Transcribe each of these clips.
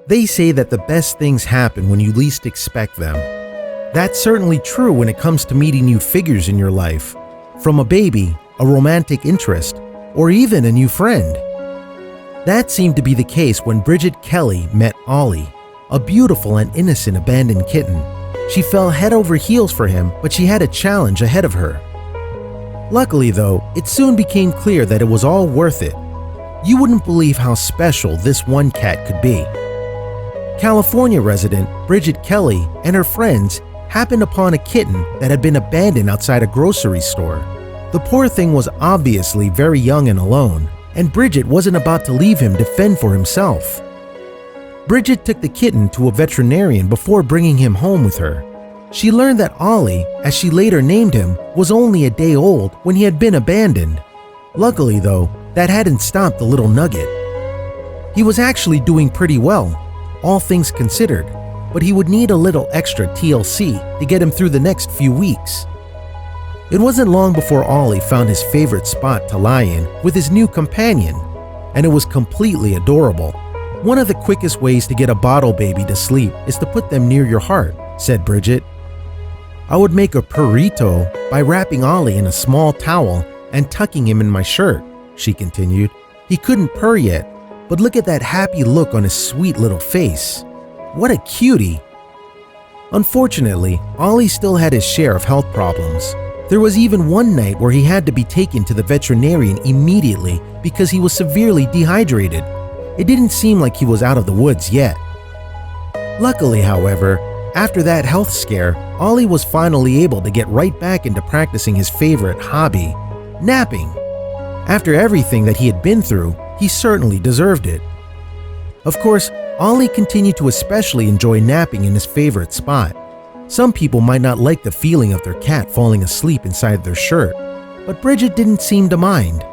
They say that the best things happen when you least expect them. That's certainly true when it comes to meeting new figures in your life, from a baby, a romantic interest, or even a new friend. That seemed to be the case when Bridget Kelly met Ollie, a beautiful and innocent abandoned kitten. She fell head over heels for him, but she had a challenge ahead of her. Luckily though, it soon became clear that it was all worth it. You wouldn't believe how special this one cat could be. California resident Bridget Kelly and her friends happened upon a kitten that had been abandoned outside a grocery store. The poor thing was obviously very young and alone, and Bridget wasn't about to leave him to fend for himself. Bridget took the kitten to a veterinarian before bringing him home with her. She learned that Ollie, as she later named him, was only a day old when he had been abandoned. Luckily though, that hadn't stopped the little nugget. He was actually doing pretty well, all things considered, but he would need a little extra TLC to get him through the next few weeks. It wasn't long before Ollie found his favorite spot to lie in with his new companion, and it was completely adorable. One of the quickest ways to get a bottle baby to sleep is to put them near your heart, said Bridget. I would make a purrito by wrapping Ollie in a small towel and tucking him in my shirt, she continued. He couldn't purr yet, but look at that happy look on his sweet little face. What a cutie! Unfortunately, Ollie still had his share of health problems. There was even one night where he had to be taken to the veterinarian immediately because he was severely dehydrated. It didn't seem like he was out of the woods yet. Luckily, however, after that health scare, Ollie was finally able to get right back into practicing his favorite hobby, napping. After everything that he had been through, he certainly deserved it. Of course, Ollie continued to especially enjoy napping in his favorite spot. Some people might not like the feeling of their cat falling asleep inside their shirt, but Bridget didn't seem to mind.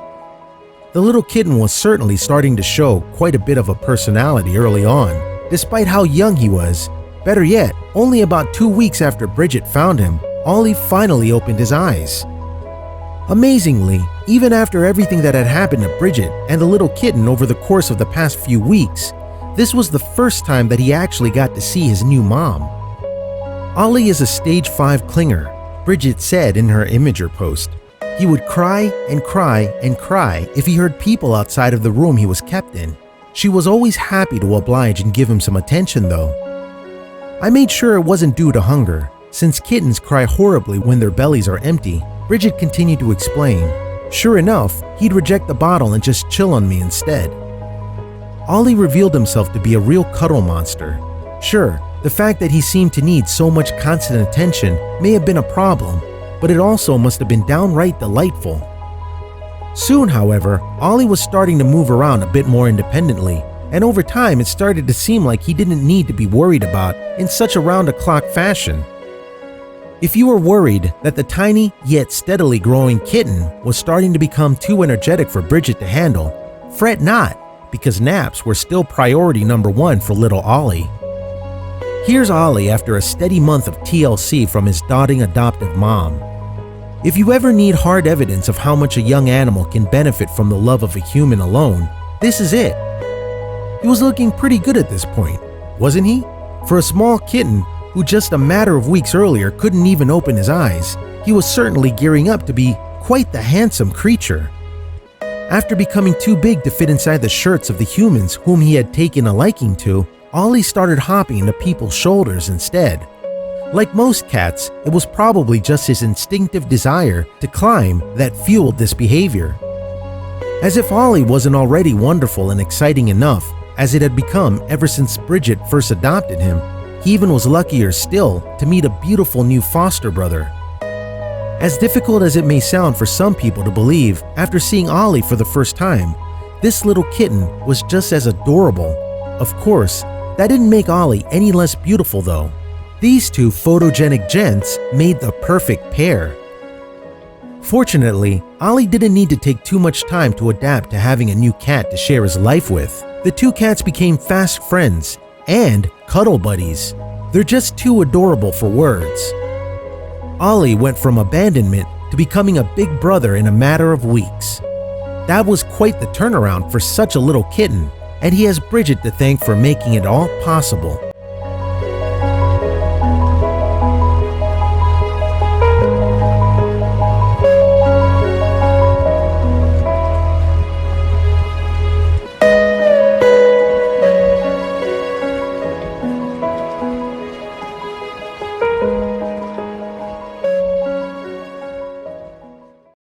The little kitten was certainly starting to show quite a bit of a personality early on, despite how young he was. Better yet, only about 2 weeks after Bridget found him, Ollie finally opened his eyes. Amazingly, even after everything that had happened to Bridget and the little kitten over the course of the past few weeks, this was the first time that he actually got to see his new mom. Ollie is a stage 5 clinger, Bridget said in her Imager post. He would cry and cry and cry if he heard people outside of the room he was kept in. She was always happy to oblige and give him some attention though. I made sure it wasn't due to hunger, since kittens cry horribly when their bellies are empty, Bridget continued to explain. Sure enough, he'd reject the bottle and just chill on me instead. Ollie revealed himself to be a real cuddle monster. Sure, the fact that he seemed to need so much constant attention may have been a problem, but it also must have been downright delightful. Soon, however, Ollie was starting to move around a bit more independently, and over time it started to seem like he didn't need to be worried about in such a round-the-clock fashion. If you were worried that the tiny yet steadily growing kitten was starting to become too energetic for Bridget to handle, fret not, because naps were still priority number 1 for little Ollie. Here's Ollie after a steady month of TLC from his doting adoptive mom. If you ever need hard evidence of how much a young animal can benefit from the love of a human alone, this is it. He was looking pretty good at this point, wasn't he? For a small kitten who just a matter of weeks earlier couldn't even open his eyes, he was certainly gearing up to be quite the handsome creature. After becoming too big to fit inside the shirts of the humans whom he had taken a liking to, Ollie started hopping into people's shoulders instead. Like most cats, it was probably just his instinctive desire to climb that fueled this behavior. As if Ollie wasn't already wonderful and exciting enough, as it had become ever since Bridget first adopted him, he even was luckier still to meet a beautiful new foster brother. As difficult as it may sound for some people to believe after seeing Ollie for the first time, this little kitten was just as adorable. Of course, that didn't make Ollie any less beautiful though. These two photogenic gents made the perfect pair. Fortunately, Ollie didn't need to take too much time to adapt to having a new cat to share his life with. The two cats became fast friends and cuddle buddies. They're just too adorable for words. Ollie went from abandonment to becoming a big brother in a matter of weeks. That was quite the turnaround for such a little kitten, and he has Bridget to thank for making it all possible.